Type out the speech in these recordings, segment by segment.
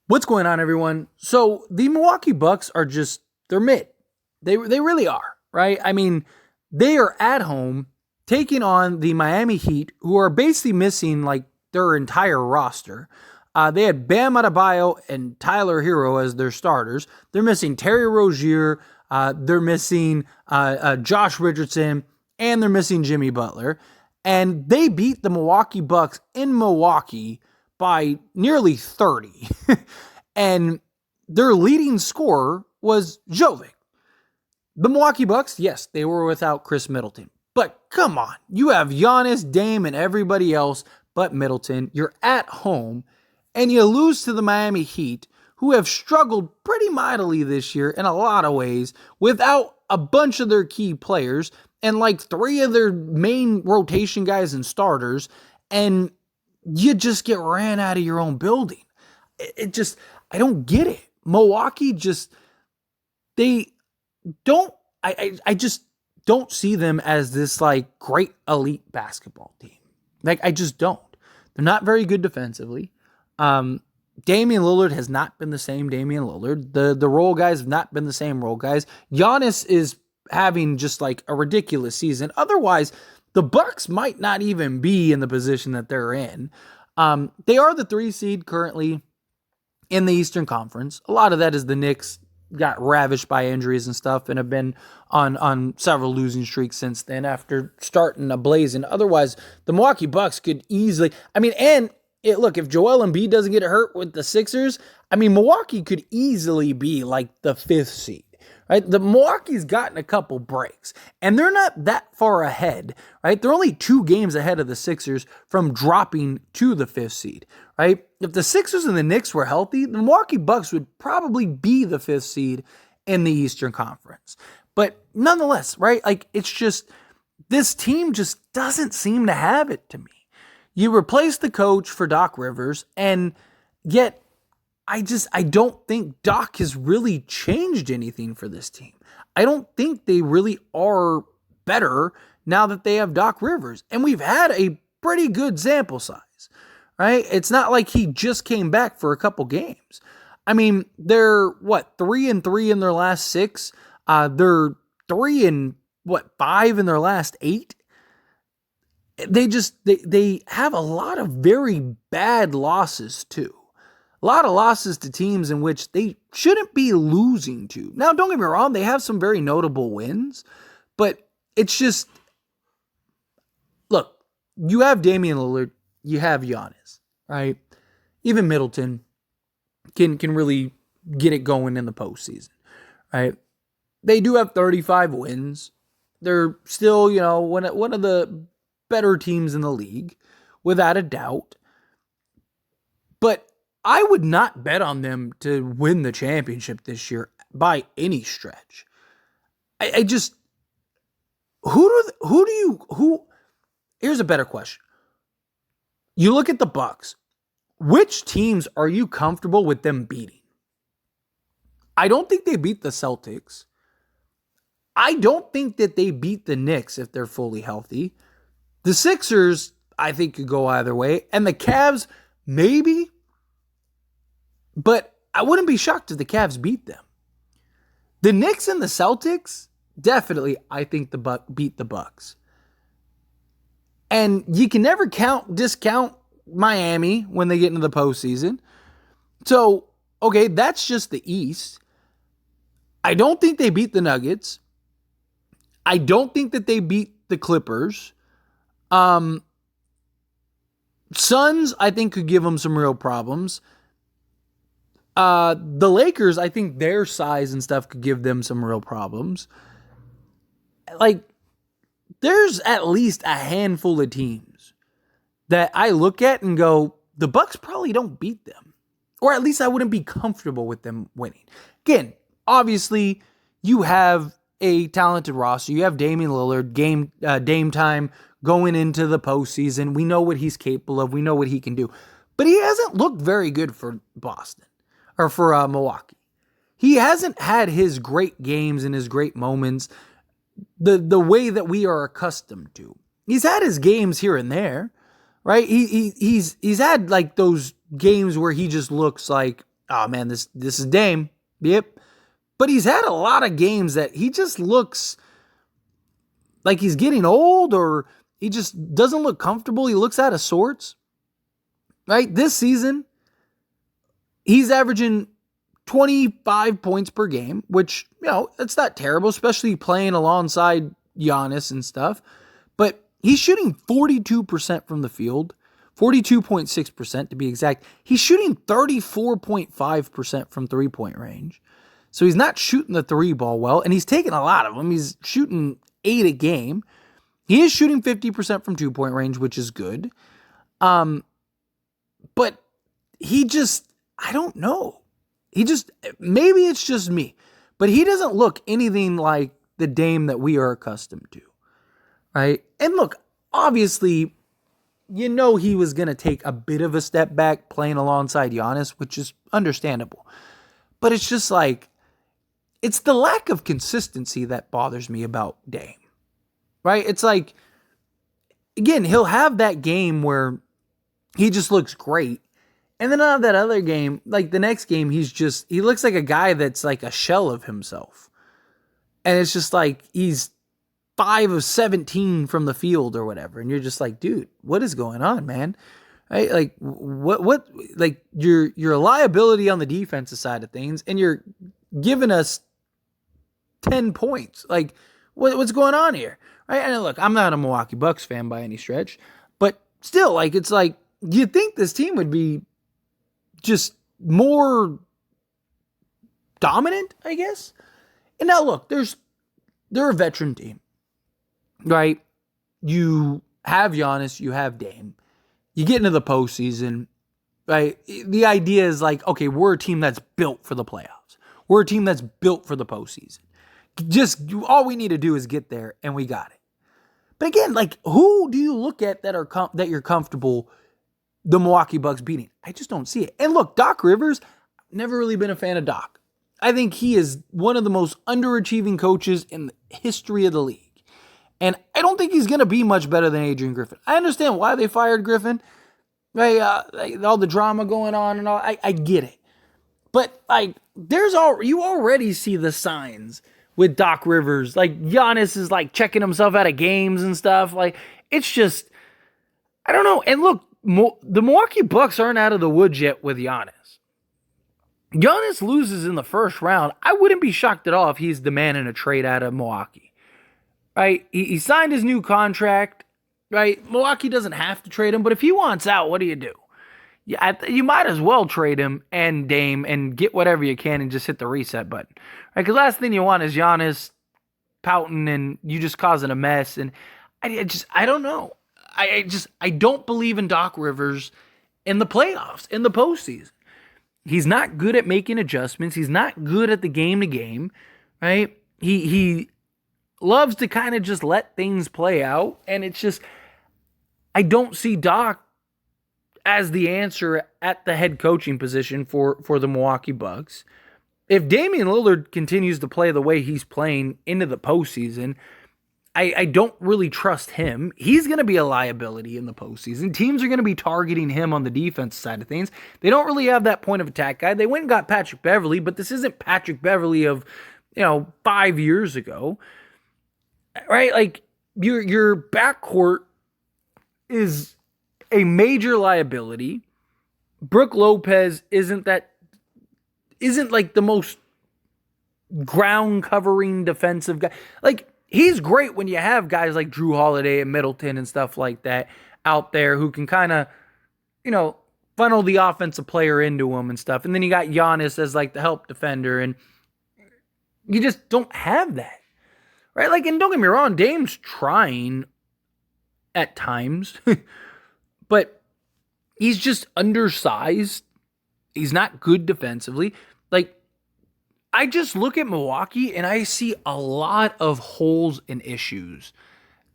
What's going on, everyone? So the Milwaukee Bucks are they're mid. They really are, right? I mean, they are at home taking on the Miami Heat, who are basically missing like their entire roster. They had Bam Adebayo and Tyler Hero as their starters. They're missing Terry Rozier. They're missing Josh Richardson, and they're missing Jimmy Butler. And they beat the Milwaukee Bucks in Milwaukee by nearly 30. And their leading scorer was Jovic. The Milwaukee Bucks, yes, they were without Chris Middleton. But come on, you have Giannis, Dame, and everybody else but Middleton. You're at home, and you lose to the Miami Heat, who have struggled pretty mightily this year in a lot of ways without a bunch of their key players and like three of their main rotation guys and starters, and you just get ran out of your own building. I don't get it. Milwaukee they don't, I just don't see them as this like great elite basketball team. Like, I just don't. They're not very good defensively. Damian Lillard has not been the same Damian Lillard. The role guys have not been the same role guys. Giannis is having just like a ridiculous season. Otherwise, the Bucks might not even be in the position that they're in. They are the 3 seed currently in the Eastern Conference. A lot of that is the Knicks got ravished by injuries and stuff and have been on several losing streaks since then after starting a blazing. Otherwise, the Milwaukee Bucks could easily, look, if Joel Embiid doesn't get hurt with the Sixers, Milwaukee could easily be like the 5th seed. Right? The Milwaukee's gotten a couple breaks, and they're not that far ahead, right? They're only 2 games ahead of the Sixers from dropping to the 5th seed, right? If the Sixers and the Knicks were healthy, the Milwaukee Bucks would probably be the 5th seed in the Eastern Conference. But nonetheless, right? Like, it's just, this team just doesn't seem to have it to me. You replace the coach for Doc Rivers, and yet I don't think Doc has really changed anything for this team. I don't think they really are better now that they have Doc Rivers. And we've had a pretty good sample size, right? It's not like he just came back for a couple games. They're 3-3 in their last 6. They're 5 in their last 8. They have a lot of very bad losses too. A lot of losses to teams in which they shouldn't be losing to. Now, don't get me wrong, they have some very notable wins, but it's just, look, you have Damian Lillard, you have Giannis, right? Even Middleton can really get it going in the postseason, right? They do have 35 wins. They're still, one of the better teams in the league, without a doubt. But I would not bet on them to win the championship this year by any stretch. Here's a better question. You look at the Bucks. Which teams are you comfortable with them beating? I don't think they beat the Celtics. I don't think that they beat the Knicks if they're fully healthy. The Sixers, I think, could go either way. And the Cavs, maybe. But I wouldn't be shocked if the Cavs beat them. The Knicks and the Celtics, definitely, I think beat the Bucks. And you can never discount Miami when they get into the postseason. So, okay, that's just the East. I don't think they beat the Nuggets. I don't think that they beat the Clippers. Suns, I think, could give them some real problems. The Lakers, I think their size and stuff could give them some real problems. Like, there's at least a handful of teams that I look at and go, the Bucks probably don't beat them. Or at least I wouldn't be comfortable with them winning. Again, obviously, you have a talented roster. You have Damian Lillard, Dame time going into the postseason. We know what he's capable of. We know what he can do. But he hasn't looked very good for Boston. Or for Milwaukee. He hasn't had his great games and his great moments the way that we are accustomed to. He's had his games here and there, right? He's had like those games where he just looks like oh man, this is Dame. Yep. But he's had a lot of games that he just looks like he's getting old, or he just doesn't look comfortable. He looks out of sorts. Right? This season, he's averaging 25 points per game, which, it's not terrible, especially playing alongside Giannis and stuff. But he's shooting 42% from the field, 42.6% to be exact. He's shooting 34.5% from three-point range. So he's not shooting the three ball well, and he's taking a lot of them. He's shooting 8 a game. He is shooting 50% from two-point range, which is good. But he just, I don't know. Maybe it's just me, but he doesn't look anything like the Dame that we are accustomed to, right? And look, obviously, he was going to take a bit of a step back playing alongside Giannis, which is understandable. But it's just like, it's the lack of consistency that bothers me about Dame, right? It's like, again, he'll have that game where he just looks great. And then on that other game, like the next game, he looks like a guy that's like a shell of himself. And it's just like, he's 5 of 17 from the field or whatever. And you're just like, dude, what is going on, man? Right? Like what, like you're a liability on the defensive side of things, and you're giving us 10 points. Like what's going on here? Right? And look, I'm not a Milwaukee Bucks fan by any stretch, but still, like, it's like, you'd think this team would be just more dominant, I guess. And now look, they're a veteran team, right? You have Giannis, you have Dame. You get into the postseason, right? The idea is like, okay, we're a team that's built for the playoffs. We're a team that's built for the postseason. Just all we need to do is get there, and we got it. But again, like, who do you look at that you're comfortable the Milwaukee Bucks beating? I just don't see it. And look, Doc Rivers, never really been a fan of Doc. I think he is one of the most underachieving coaches in the history of the league. And I don't think he's going to be much better than Adrian Griffin. I understand why they fired Griffin, right? All the drama going on and all. I get it. But like, you already see the signs with Doc Rivers. Like, Giannis is like checking himself out of games and stuff. Like, it's just, I don't know. And look, the Milwaukee Bucks aren't out of the woods yet with Giannis. Giannis loses in the first round. I wouldn't be shocked at all if he's demanding a trade out of Milwaukee. Right? He signed his new contract. Right? Milwaukee doesn't have to trade him, but if he wants out, what do? You might as well trade him and Dame and get whatever you can and just hit the reset button. Right? Because last thing you want is Giannis pouting and you just causing a mess. And I don't know. I don't believe in Doc Rivers in the playoffs, in the postseason. He's not good at making adjustments. He's not good at the game to game, right? He loves to kind of just let things play out, and it's just, I don't see Doc as the answer at the head coaching position for the Milwaukee Bucks. If Damian Lillard continues to play the way he's playing into the postseason, I don't really trust him. He's going to be a liability in the postseason. Teams are going to be targeting him on the defense side of things. They don't really have that point of attack guy. They went and got Patrick Beverley, but this isn't Patrick Beverley of, 5 years ago. Right? Like, your backcourt is a major liability. Brook Lopez isn't like the most ground covering defensive guy. Like, he's great when you have guys like Drew Holiday and Middleton and stuff like that out there who can kind of, funnel the offensive player into him and stuff. And then you got Giannis as like the help defender, and you just don't have that, right? Like, and don't get me wrong, Dame's trying at times, but he's just undersized. He's not good defensively. Like, I just look at Milwaukee and I see a lot of holes and issues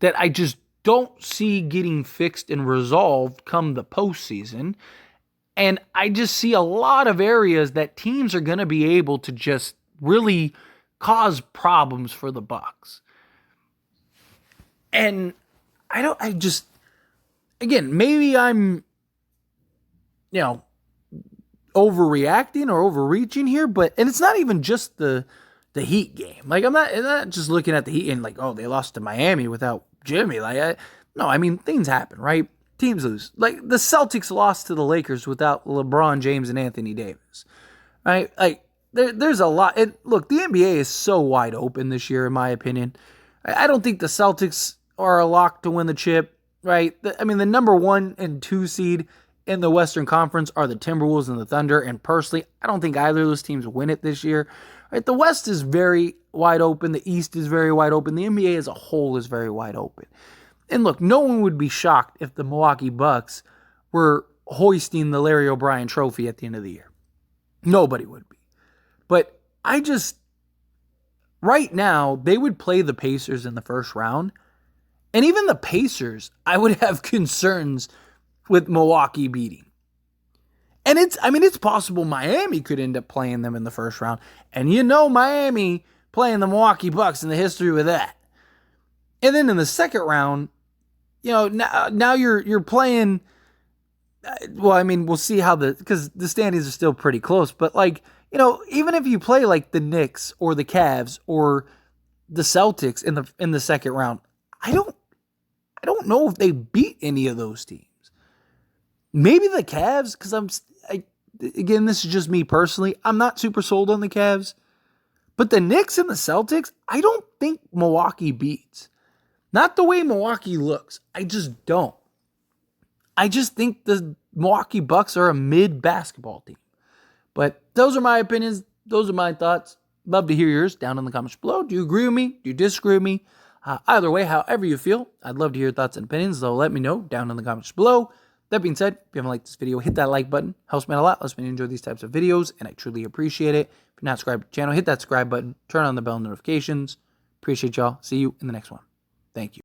that I just don't see getting fixed and resolved come the postseason. And I just see a lot of areas that teams are going to be able to just really cause problems for the Bucks. And again, maybe I'm, overreacting or overreaching here, and it's not even just the Heat game. Like, I'm not just looking at the Heat and like, oh, they lost to Miami without Jimmy. No, I mean, things happen, right? Teams lose. Like, the Celtics lost to the Lakers without LeBron James and Anthony Davis, right? Like, there's a lot. And look, the NBA is so wide open this year, in my opinion. I don't think the Celtics are a lock to win the chip, right? I mean, the number 1 and 2 seed in the Western Conference are the Timberwolves and the Thunder. And personally, I don't think either of those teams win it this year. Right? The West is very wide open. The East is very wide open. The NBA as a whole is very wide open. And look, no one would be shocked if the Milwaukee Bucks were hoisting the Larry O Brien Trophy at the end of the year. Nobody would be. But right now, they would play the Pacers in the first round. And even the Pacers, I would have concerns with Milwaukee beating. And it's possible Miami could end up playing them in the first round. And Miami playing the Milwaukee Bucks and the history with that. And then in the second round, now you're playing. Well, I mean, we'll see because the standings are still pretty close. But even if you play like the Knicks or the Cavs or the Celtics in the second round, I don't know if they beat any of those teams. Maybe the Cavs, because again, this is just me personally. I'm not super sold on the Cavs. But the Knicks and the Celtics, I don't think Milwaukee beats. Not the way Milwaukee looks. I just don't. I just think the Milwaukee Bucks are a mid-basketball team. But those are my opinions. Those are my thoughts. Love to hear yours down in the comments below. Do you agree with me? Do you disagree with me? Either way, however you feel, I'd love to hear your thoughts and opinions. So let me know down in the comments below. That being said, if you haven't liked this video, hit that like button. Helps me out a lot. Lets me enjoy these types of videos, and I truly appreciate it. If you're not subscribed to the channel, hit that subscribe button. Turn on the bell notifications. Appreciate y'all. See you in the next one. Thank you.